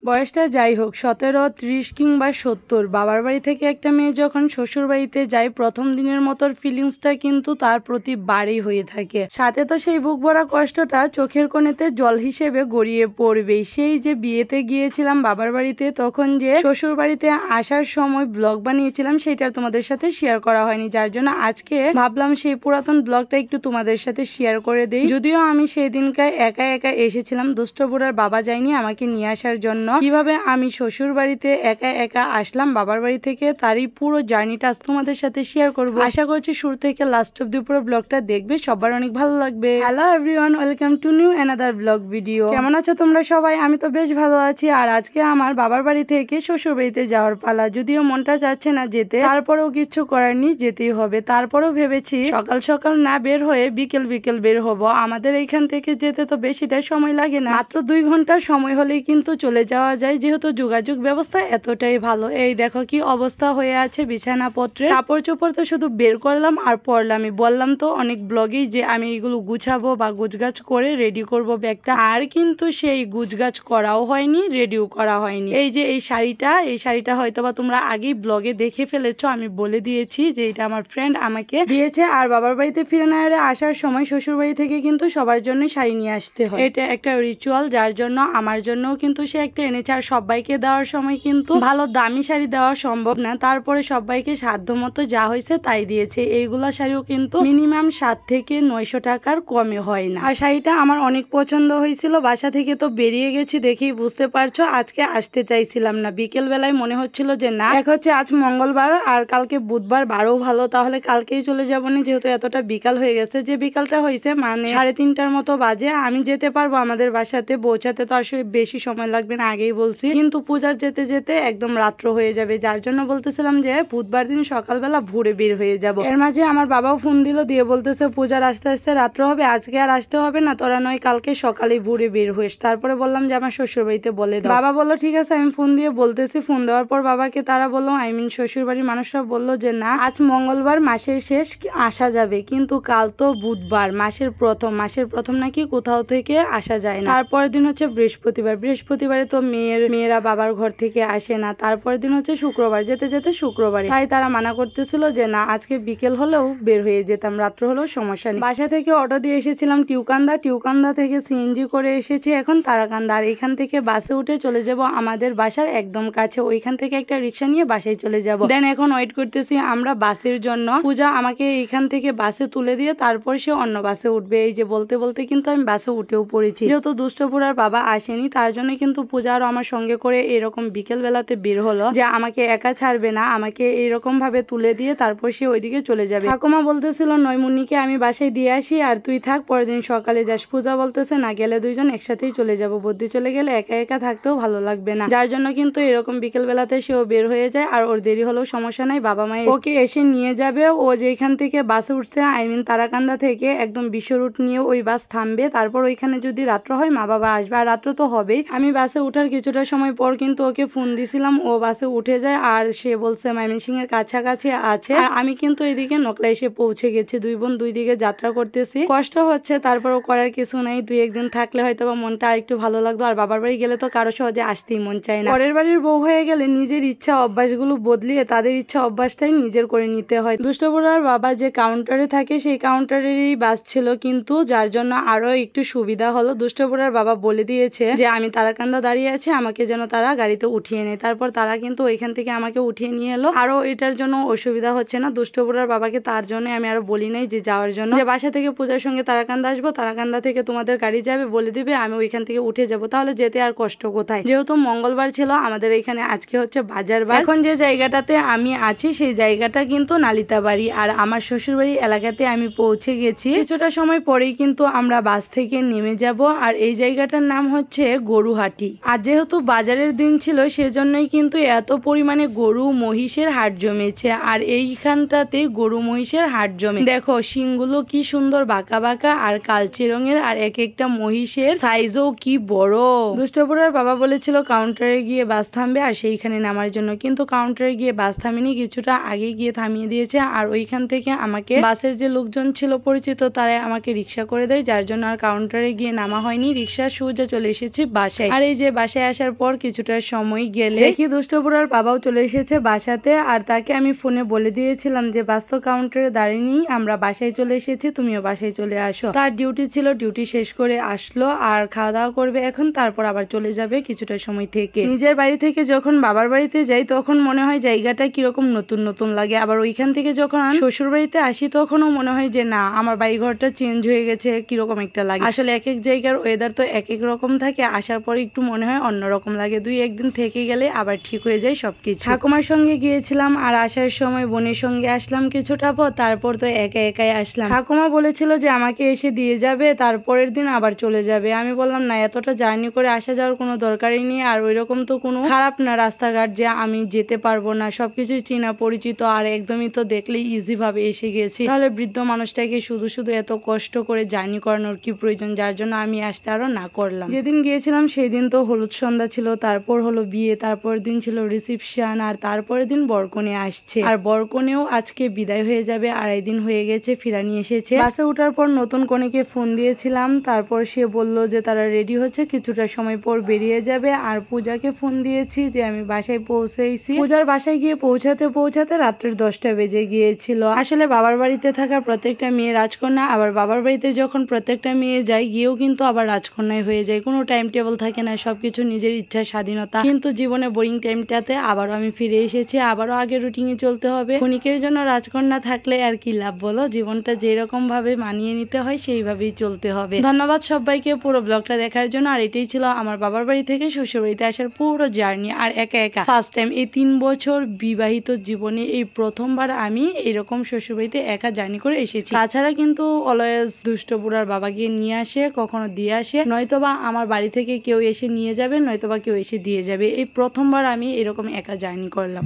বয়সটা যাই হোক 17, 30 কিংবা 70, বাবার বাড়ি থেকে একটা মেয়ে যখন শ্বশুর বাড়িতে যায় প্রথম দিনের মতো ফিলিংসটা কিন্তু তার প্রতি বাড়ি হয়ে থাকে। সাথে তো সেই বুক ভরা কষ্টটা চোখের কোণেতে জল হিসেবে গড়িয়ে পড়বেই। সেই যে বিয়েতে গিয়েছিলাম বাবার বাড়িতে, তখন যে শ্বশুর বাড়িতে আসার সময় ব্লগ বানিয়েছিলাম সেটা তোমাদের সাথে শেয়ার করা হয়নি, যার জন্য আজকে ভাবলাম সেই পুরাতন ব্লগটা একটু তোমাদের সাথে শেয়ার করে দিই। যদিও আমি সেই দিনকায় একা একা এসেছিলাম, দুষ্ট বুড়ার বাবা যায়নি আমাকে নিয়ে আসার জন্য। কিভাবে আমি শ্বশুর বাড়িতে একা একা আসলাম বাবার বাড়ি থেকে তারই পুরো জার্নিটা আজ তোমাদের সাথে শেয়ার করব। আশা করছি শুরু থেকে লাস্ট অব্দি পুরো ব্লগটা দেখবে, সবার অনেক ভালো লাগবে। Hello everyone, welcome to new another blog video. কেমন আছো তোমরা সবাই? আমি তো বেশ ভালো আছি। আর আজকে আমার বাবার বাড়ি থেকে শ্বশুর বাড়িতে যাওয়ার পালা। যদিও মনটা চাচ্ছে না যেতে, তারপরেও কিছু করার নেই, যেতেই হবে। তারপরেও ভেবেছি সকাল সকাল না বের হয়ে বিকেল বিকেল বের হব। আমাদের এইখান থেকে যেতে তো বেশিটা সময় লাগে না, মাত্র 2 ঘন্টার সময় হলেই কিন্তু চলে যাওয়া যায়, যেহেতু যোগাযোগ ব্যবস্থা এতটাই ভালো। এই দেখো কি অবস্থা হয়ে আছে বিছানাপত্রে, কাপড় চোপড় তো শুধু বের করলাম আর পরলামই। বললাম তো অনেক ব্লগেই যে আমি এগুলো গুছাবো বা গুছগাছ করে রেডি করব ব্যাগটা, আর কিন্তু সেই গুছগাছ করাও হয়নি, রেডিও করা হয়নি। এই যে এই শাড়িটা হয়তোবা তোমরা আগেই ব্লগে দেখে ফেলেছো, আমি বলে দিয়েছি যে এটা আমার ফ্রেন্ড আমাকে দিয়েছে। আর বাবার বাড়িতে ফিরে না আসার সময় শ্বশুর বাড়ি থেকে কিন্তু সবার জন্য শাড়ি নিয়ে আসতে হয়, এটা একটা রিচুয়াল, যার জন্য আমার জন্যও কিন্তু সে একটা এনেছে। আর সবাইকে দেওয়ার সময় কিন্তু ভালো দামি শাড়ি দেওয়া সম্ভব না, তারপরে সবাইকে সাধ্য মতো যা হয়েছে তাই দিয়েছে। এইগুলা শাড়িও কিন্তু মিনিমাম 7 থেকে 900 টাকার কমে হয় না। আর শাড়িটা আমার অনেক পছন্দ হয়েছিল। বাসা থেকে তো বেরিয়ে গেছি, দেখেই বুঝতে পারছো আজকে আসতে চাইছিলাম না। বিকেল বেলায় মনে হচ্ছিল যে না, এক হচ্ছে আজ মঙ্গলবার আর কালকে বুধবার, বারও ভালো, তাহলে কালকেই চলে যাবো না, যেহেতু এতটা বিকাল হয়ে গেছে। যে বিকালটা হয়েছে মানে 3:30টার মতো বাজে। আমি যেতে পারবো আমাদের বাসাতে পৌঁছাতে, তো আসলে বেশি সময় লাগবে না, আগেই বলছি। কিন্তু পূজার যেতে যেতে একদম রাত্র হয়ে যাবে, যার জন্য বলতেছিলাম যে বুধবার দিন সকালবেলা ভোরে বের হয়ে যাব। এর মাঝে আমার বাবাও ফোন দিল, দিয়ে বলতেছে পূজার আসতে আসতে রাত্র হবে, আজকে আর আসতে হবে না, তোরা নয় কালকে সকালে ভোরে বের হইস। তারপরে বললাম যে আমার শ্বশুর বাড়িতে বলে দাও। বাবা বললো ঠিক আছে, আমি ফোন দিয়ে বলতেছি। ফোন দেওয়ার পর বাবাকে তারা বললো, শ্বশুর বাড়ির মানুষরা বললো যে না, আজ মঙ্গলবার মাসের শেষ, আসা যাবে, কিন্তু কাল তো বুধবার, মাসের প্রথম নাকি কোথাও থেকে আসা যায় না। তারপরের দিন হচ্ছে বৃহস্পতিবারে তো মেয়েরা বাবার ঘর থেকে আসে না। তারপরের দিন হচ্ছে শুক্রবার, যেতে যেতে শুক্রবারে, তাই তারা মানা করতেছিল যে না, আজকে বিকেল হলেও বের হয়ে যেতাম, রাত্র হলেও সমস্যা নেই। বাসা থেকে অটো দিয়ে এসেছিলাম টিউকান্দা থেকে সিএনজি করে এসেছি এখন তারাকান্দা। আর এখান থেকে বাসে উঠে চলে যাব আমাদের বাসার একদম কাছে, ওইখান থেকে একটা রিক্সা নিয়ে বাসায় চলে যাব। দেন এখন ওয়েট করতেছি আমরা বাসের জন্য। পূজা আমাকে এখান থেকে বাসে তুলে দিয়ে তারপর সে অন্য বাসে উঠবে। এই যে বলতে বলতে কিন্তু আমি বাসে উঠেও পড়েছি, যেহেতু দুষ্টপুরার বাবা আসেনি, তার জন্য কিন্তু পূজা আরো আমার সঙ্গে করে এরকম বিকেল বেলাতে বের হলো যে আমাকে একা ছাড়বে না, আমাকে এরকম ভাবে তুলে দিয়ে তারপর সে ওইদিকে চলে যাবে। ঠাকুমা বলতেছিল নয়মুনিকে আমি বাসায় দিয়ে আসি আর তুই থাক, পরের দিন সকালে যাস। পূজা বলতেছে না, গেলে দুইজন একসাথেই চলে যাব, বুদ্ধি চলে গেলে একা একা থাকতেও ভালো লাগবে না, যার জন্য কিন্তু এরকম বিকেল বেলাতে সেও বের হয়ে যায়। আর ওর দেরি হলেও সমস্যা নাই, বাবা মাই ওকে এসে নিয়ে যাবে। ও যেখান থেকে বাসে উঠছে তারাকান্দা থেকে একদম বিশ্ব রুট নিয়ে ওই বাস থামবে, তারপর ওইখানে যদি রাত্র হয় মা বাবা আসবে, আর রাত্র তো হবেই। আমি বাসে উঠার কিছুটা সময় পর কিন্তু ওকে ফোন দিছিলাম, ও বাসে উঠে যায় আর সে বলছে ময়মনসিং এর কাছাকাছি আছে। আর আমি কিন্তু এদিকে নকলা এসে পৌঁছে গেছি, দুই বোন দুই দিকে যাত্রা করতেছি, কষ্ট হচ্ছে, তারপরও করার কিছু নাই। 2-1 দিন থাকলে হয়তো বা মনটা আর একটু ভালো লাগতো। আর বাবার বাড়ি গেলে তো কারো সহজে আসতেই মন চায় না। পরের বাড়ির বউ হয়ে গেলে নিজের ইচ্ছা অভ্যাসগুলো বদলিয়ে তাদের ইচ্ছা অভ্যাসটাই নিজের করে নিতে হয়। দুষ্টপুরার বাবা যে কাউন্টারে থাকে সেই কাউন্টারেরই বাস ছিল, কিন্তু যার জন্য আরো একটু সুবিধা হলো। দুষ্টপুরার বাবা বলে দিয়েছে যে আমি তারাকান্দা দাঁড়িয়ে আছে, আমাকে যেন তারা গাড়িতে উঠিয়ে নেয়। তারপর তারা কিন্তু ওইখান থেকে আমাকে উঠিয়ে নিয়ে এলো। আরো এটার জন্য অসুবিধা হচ্ছে না দুষ্টপুরার বাবাকে, তার জন্য আমি আরো বলি নাই যে যাওয়ার জন্য, যে বাসা থেকে পূজার সঙ্গে তারাকান্দা আসবো, তারাকান্দা থেকে তোমাদের গাড়ি যাবে, বলে দিবে, আমি ওইখান থেকে উঠে যাব, তাহলে যেতে আর কষ্ট কোথায়। যেহেতু মঙ্গলবার ছিল আমাদের এখানে, আজকে হচ্ছে বাজার বার। এখন যে জায়গাটাতে আমি আছি সেই জায়গাটা কিন্তু নালিতা বাড়ি, আর আমার শ্বশুর বাড়ি এলাকাতে আমি পৌঁছে গেছি। কিছুটা সময় পরেই কিন্তু আমরা বাস থেকে নেমে যাব। আর এই জায়গাটার নাম হচ্ছে গরুহাটি। আর যেহেতু বাজারের দিন ছিল সেজন্যই কিন্তু এত পরিমাণে গরু মহিষের হাট জমেছে। আর এইখানটাতে গরু মহিষের হাট জমে, দেখো শিংগুলো কি সুন্দর বাঁকা বাঁকা আর কালচে রঙের, আর এক একটা মহিষের সাইজও কি বড়। দুষ্টপুরার বাবা বলেছিল কাউন্টারে গিয়ে বাস থামবে আর সেইখানে নামার জন্য, কিন্তু কাউন্টারে গিয়ে বাস থামিনি, কিছুটা আগে গিয়ে থামিয়ে দিয়েছে। আর ওইখান থেকে আমাকে বাসের যে লোকজন ছিল পরিচিত, তারা আমাকে রিক্সা করে দেয়, যার জন্য আর কাউন্টারে গিয়ে নামা হয়নি, রিক্সা সোজা চলে এসেছি বাসায়। আর এই যে বাসায় বাসায় আসার পর কিছুটা সময় গেলে দেখি দুষ্টপুরার বাবাও চলে এসেছে বাসাতে। আর তাকে আমি ফোনে বলে দিয়েছিলাম যে বাস্তু কাউন্টারে দাঁড়িয়ে নিই, আমরা বাসায় চলে এসেছি, তুমিও বাসায় চলে আসো। তার ডিউটি ছিল, ডিউটি শেষ করে আসলো আর খাওয়া দাওয়া করবে এখন, তারপর আবার চলে যাবে কিছুটা সময় থেকে। নিজের বাড়ি থেকে যখন বাবার বাড়িতে যাই তখন মনে হয় জায়গাটা কিরকম নতুন নতুন লাগে, আবার ওইখান থেকে যখন শ্বশুর বাড়িতে আসি তখনও মনে হয় যে না আমার বাড়ি ঘরটা চেঞ্জ হয়ে গেছে, কিরকম একটা লাগে। আসলে এক এক জায়গার ওয়েদার তো এক এক রকম থাকে, আসার পরে একটু মনে হয় অন্যরকম লাগে, দুই একদিন থেকে গেলে আবার ঠিক হয়ে যায় সবকিছু। ঠাকুমার সঙ্গে গিয়েছিলাম আর আসার সময় বোনের সঙ্গে আসলাম কিছুটা পর, তারপর তো একা একাই আসলাম। ঠাকুমা বলেছিল যে আমাকে এসে দিয়ে যাবে, তারপরের দিন আবার চলে যাবে। আমি বললাম না, এতটা জার্নি করে আসা যাওয়ার কোনো দরকারই নেই, আর ওইরকম তো কোনো খারাপ না রাস্তাঘাট যে আমি যেতে পারবো না, সবকিছু চেনা পরিচিত আর একদমই তো দেখলেই ইজি ভাবে এসে গেছি। তাহলে বৃদ্ধ মানুষটাকে শুধু শুধু এত কষ্ট করে জার্নি করানোর কি প্রয়োজন, যার জন্য আমি আসতে আরো না করলাম। যেদিন গিয়েছিলাম সেই দিন তো হলুদ সন্ধ্যা ছিল, তারপর হলো বিয়ে, তারপর দিন ছিল রিসিপশন, আর তারপরের দিন বরকনে আসছে, আর বরকনেও আজকে বিদায় হয়ে যাবে, আড়াই দিন হয়ে গেছে ফিরানি এসেছে। বাসে ওঠার পর নতুন কনেকে ফোন দিয়েছিলাম, তারপর সে বলল যে তারা রেডি হচ্ছে, কিছুটা সময় পর বেরিয়ে যাবে। আর পূজাকে ফোন দিয়েছি যে আমি বাসায় পৌঁছেছি। পূজার বাসায় গিয়ে পৌঁছাতে পৌঁছাতে রাত্রের 10টা বেজে গিয়েছিল। আসলে বাবার বাড়িতে থাকা প্রত্যেকটা মেয়ে রাজকন্যা, আবার বাবার বাড়িতে যখন প্রত্যেকটা মেয়ে যায় গিয়েও কিন্তু আবার রাজকন্যায় হয়ে যায়, কোনো টাইম টেবিল থাকে না, সবকিছু নিজের ইচ্ছার স্বাধীনতা। কিন্তু জীবনে বোরিং টাইমটাতে আবারও আমি ফিরে এসেছি, আবারও আগে রুটিনে চলতে হবে। ক্ষণিকের জন্য রাজকন্যা থাকলে আর কি লাভ বলো, জীবনটা যেরকম ভাবে মানিয়ে নিতে হয় সেইভাবেই চলতে হবে। ধন্যবাদ সবাইকে পুরো ব্লগটা দেখার জন্য। আর এটাই ছিল আমার বাবার বাড়ি থেকে শ্বশুর বাড়িতে আসার পুরো জার্নি, আর একা একা ফার্স্ট টাইম এই 3 বছর বিবাহিত জীবনে এই প্রথমবার আমি এরকম শ্বশুর বাড়িতে একা জার্নি করে এসেছি। তাছাড়া কিন্তু অলওয়েজ দুষ্টপুরার বাবা গিয়ে নিয়ে আসে, কখনো দিয়ে আসে, নয়তোবা আমার বাড়ি থেকে কেউ এসে নিয়ে যাবে, নয়তোবা কেউ এসে দিয়ে যাবে। এই প্রথমবার আমি এরকম একা জার্নি করলাম।